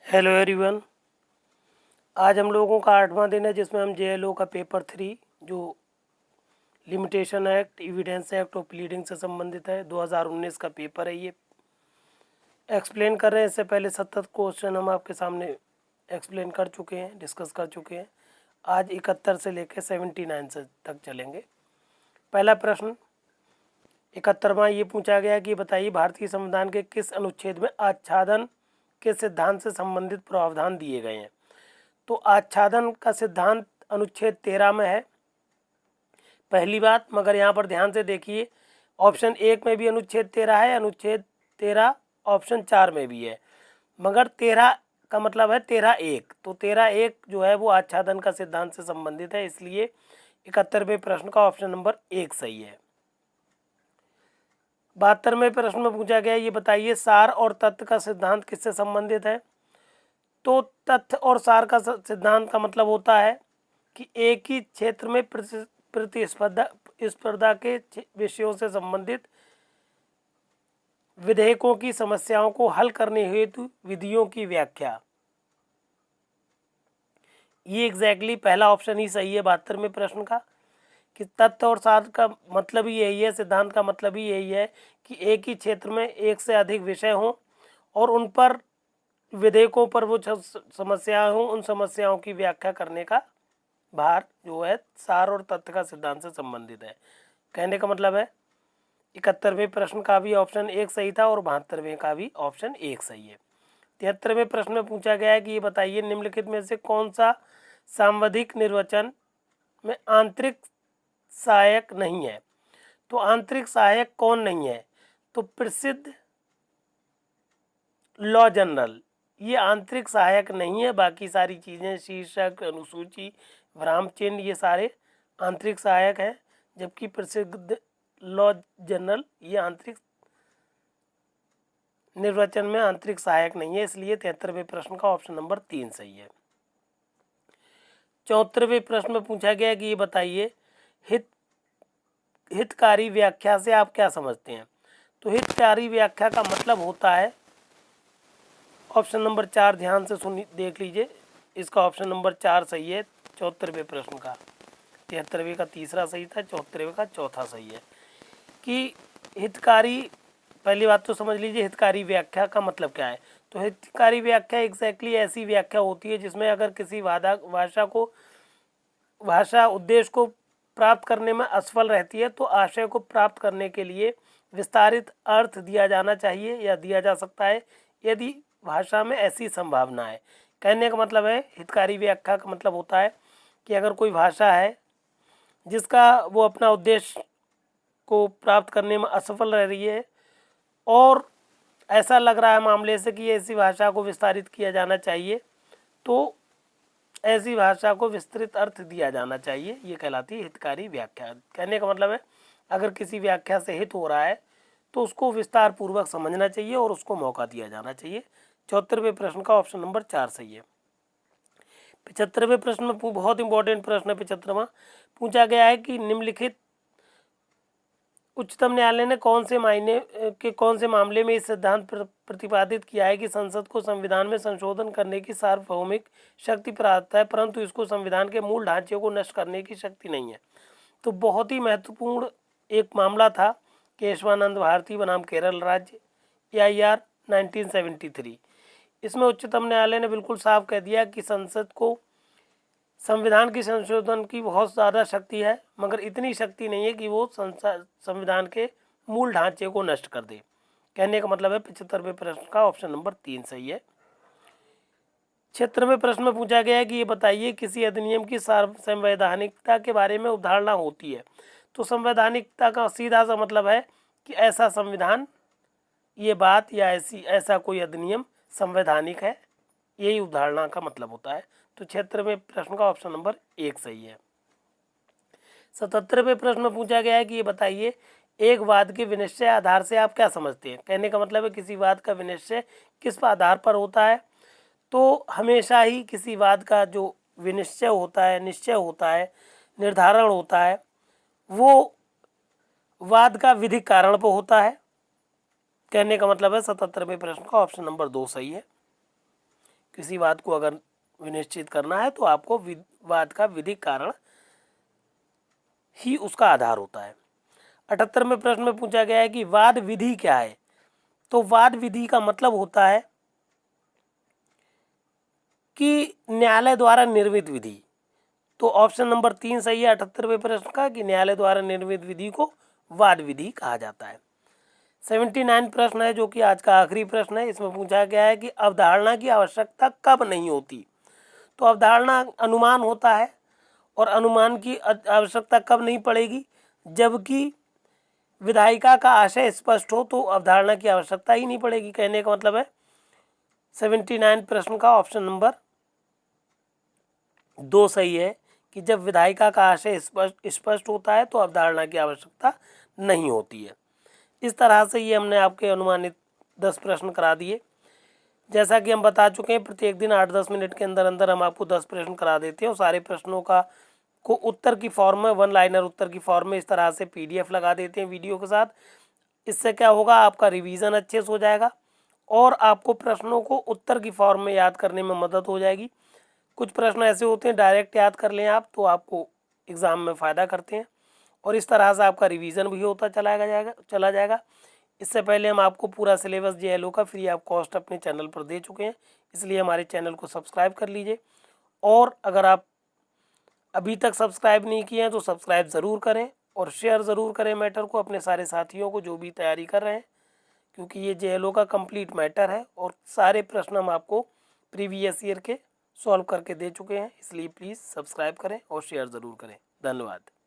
Hello everyone. आज हम लोगों का 8वां दिन है जिसमें हम जेएलओ का पेपर 3 जो लिमिटेशन एक्ट, एविडेंस एक्ट और प्लीडिंग से संबंधित है 2019 का पेपर है, ये एक्सप्लेन कर रहे हैं। इससे पहले 70 क्वेश्चन हम आपके सामने एक्सप्लेन कर चुके हैं, डिस्कस कर चुके हैं। आज 71 से लेकर 79 से तक चलेंगे। पहला प्रश्न 71वां ये पूछा गया कि बताइए भारतीय संविधान के किस अनुच्छेद में आच्छादन के सिद्धांत से संबंधित प्रावधान दिए गए हैं। तो आच्छादन का सिद्धांत अनुच्छेद 13 में है, पहली बात। मगर यहाँ पर ध्यान से देखिए, ऑप्शन 1 में भी अनुच्छेद 13 है, अनुच्छेद 13 ऑप्शन 4 में भी है, मगर 13 का मतलब है 13(1), तो 13(1) जो है वो आच्छादन का सिद्धांत से संबंधित है, इसलिए 71वें प्रश्न का ऑप्शन नंबर 1 सही है। 72वें प्रश्न में पूछा गया ये बताइए सार और तत्व का सिद्धांत किससे संबंधित है। तो तथ्य और सार का सिद्धांत का मतलब होता है कि एक ही क्षेत्र में स्पर्धा के विषयों से संबंधित विधेयकों की समस्याओं को हल करने हेतु विधियों की व्याख्या। ये एग्जैक्टली पहला ऑप्शन ही सही है 72वें प्रश्न का, कि तथ्य और सार का मतलब ही यही है, सिद्धांत का मतलब ही यही है कि एक ही क्षेत्र में एक से अधिक विषय हों और उन पर विधेयकों पर वो समस्याएं हों, उन समस्याओं की व्याख्या करने का भार जो है सार और तथ्य का सिद्धांत से संबंधित है। कहने का मतलब है 71वें प्रश्न का भी ऑप्शन 1 सही था और 72वें का भी ऑप्शन 1 सही है। 73वें प्रश्न में पूछा गया है कि ये बताइए निम्नलिखित में से कौन सा सांविधिक निर्वचन में आंतरिक सहायक नहीं है। तो आंतरिक सहायक कौन नहीं है, तो प्रसिद्ध लॉ जनरल ये आंतरिक सहायक नहीं है। बाकी सारी चीज़ें शीर्षक, अनुसूची, विराम चिन्ह ये सारे आंतरिक सहायक हैं, जबकि प्रसिद्ध लॉ जनरल ये आंतरिक निर्वचन में आंतरिक सहायक नहीं है, इसलिए 73वें प्रश्न का ऑप्शन नंबर 3 सही है। 74वें प्रश्न में पूछा गया कि ये बताइए हितकारी व्याख्या से आप क्या समझते हैं। तो हितकारी व्याख्या का मतलब होता है ऑप्शन नंबर 4, ध्यान से सुन देख लीजिए, इसका ऑप्शन नंबर 4 सही है 74वें प्रश्न का। 73वें का तीसरा सही था, 74वें का चौथा सही है। कि हितकारी, पहली बात तो समझ लीजिए हितकारी व्याख्या का मतलब क्या है। तो हितकारी व्याख्या एग्जैक्टली ऐसी व्याख्या होती है जिसमें अगर किसी भाषा उद्देश्य को प्राप्त करने में असफल रहती है तो आशय को प्राप्त करने के लिए विस्तारित अर्थ दिया जाना चाहिए या दिया जा सकता है यदि भाषा में ऐसी संभावना है। कहने का मतलब है हितकारी व्याख्या का मतलब होता है कि अगर कोई भाषा है जिसका वो अपना उद्देश्य को प्राप्त करने में असफल रह रही है और ऐसा लग रहा है मामले से कि ऐसी भाषा को विस्तारित किया जाना चाहिए, तो ऐसी भाषा को विस्तृत अर्थ दिया जाना चाहिए, ये कहलाती है हितकारी व्याख्या। कहने का मतलब है अगर किसी व्याख्या से हित हो रहा है तो उसको विस्तार पूर्वक समझना चाहिए और उसको मौका दिया जाना चाहिए। 74वें प्रश्न का ऑप्शन नंबर 4 सही है। 75वें प्रश्न में बहुत इंपॉर्टेंट प्रश्न है 75वां, पूछा गया है कि निम्नलिखित उच्चतम न्यायालय ने कौन से मामले में इस सिद्धांत प्रतिपादित किया है कि संसद को संविधान में संशोधन करने की सार्वभौमिक शक्ति प्राप्त है परंतु इसको संविधान के मूल ढांचे को नष्ट करने की शक्ति नहीं है। तो बहुत ही महत्वपूर्ण एक मामला था केशवानंद भारती बनाम केरल राज्य AIR 1973। इसमें उच्चतम न्यायालय ने बिल्कुल साफ कह दिया कि संसद को संविधान की संशोधन की बहुत ज़्यादा शक्ति है, मगर इतनी शक्ति नहीं है कि वो संविधान के मूल ढांचे को नष्ट कर दे। कहने का मतलब है 75वें प्रश्न का ऑप्शन नंबर 3 सही है। 76वें प्रश्न में पूछा गया है कि ये बताइए किसी अधिनियम की संवैधानिकता के बारे में अवधारणा होती है। तो संवैधानिकता का सीधा सा मतलब है कि ऐसा संविधान, ये बात या ऐसा कोई अधिनियम संवैधानिक है, यही उदाहरणा का मतलब होता है। तो 76वें प्रश्न का ऑप्शन नंबर 1 सही है। 77वें प्रश्न में पूछा गया है कि ये बताइए एक वाद के विनिश्चय आधार से आप क्या समझते हैं। कहने का मतलब है किसी वाद का विनिश्चय किस आधार पर होता है। तो हमेशा ही किसी वाद का जो विनिश्चय होता है, निश्चय होता है, निर्धारण होता है, वो वाद का विधिक कारण पर होता है। कहने का मतलब है 77वें प्रश्न का ऑप्शन नंबर 2 सही है, किसी बात को अगर विनिश्चित करना है तो आपको वाद का विधिक कारण ही उसका आधार होता है। 78वें प्रश्न में पूछा गया है कि वाद विधि क्या है। तो वाद विधि का मतलब होता है कि न्यायालय द्वारा निर्मित विधि। तो ऑप्शन नंबर 3 सही है 78वें प्रश्न का, कि न्यायालय द्वारा निर्मित विधि को वाद विधि कहा जाता है। 79 प्रश्न है जो कि आज का आखिरी प्रश्न है। इसमें पूछा गया है कि अवधारणा की आवश्यकता कब नहीं होती। तो अवधारणा अनुमान होता है और अनुमान की आवश्यकता कब नहीं पड़ेगी, जबकि विधायिका का आशय स्पष्ट हो तो अवधारणा की आवश्यकता ही नहीं पड़ेगी। कहने का मतलब है 79 प्रश्न का ऑप्शन नंबर 2 सही है कि जब विधायिका का आशय स्पष्ट होता है तो अवधारणा की आवश्यकता नहीं होती है। इस तरह से ये हमने आपके अनुमानित 10 प्रश्न करा दिए। जैसा कि हम बता चुके हैं प्रत्येक दिन 8-10 मिनट के अंदर अंदर हम आपको 10 प्रश्न करा देते हैं और सारे प्रश्नों का को उत्तर की फॉर्म में, वन लाइनर उत्तर की फॉर्म में इस तरह से PDF लगा देते हैं वीडियो के साथ। इससे क्या होगा, आपका रिवीजन अच्छे से हो जाएगा और आपको प्रश्नों को उत्तर की फॉर्म में याद करने में मदद हो जाएगी। कुछ प्रश्न ऐसे होते हैं डायरेक्ट याद कर लें आप तो आपको एग्ज़ाम में फ़ायदा करते हैं और इस तरह से आपका रिवीजन भी होता चला जाएगा। इससे पहले हम आपको पूरा सिलेबस JLO का फ्री ऑफ कॉस्ट अपने चैनल पर दे चुके हैं, इसलिए हमारे चैनल को सब्सक्राइब कर लीजिए। और अगर आप अभी तक सब्सक्राइब नहीं किए हैं तो सब्सक्राइब ज़रूर करें और शेयर ज़रूर करें मैटर को अपने सारे साथियों को जो भी तैयारी कर रहे हैं, क्योंकि ये JLO का कंप्लीट मैटर है और सारे प्रश्न हम आपको प्रीवियस ईयर के सॉल्व करके दे चुके हैं। इसलिए प्लीज़ सब्सक्राइब करें और शेयर ज़रूर करें। धन्यवाद।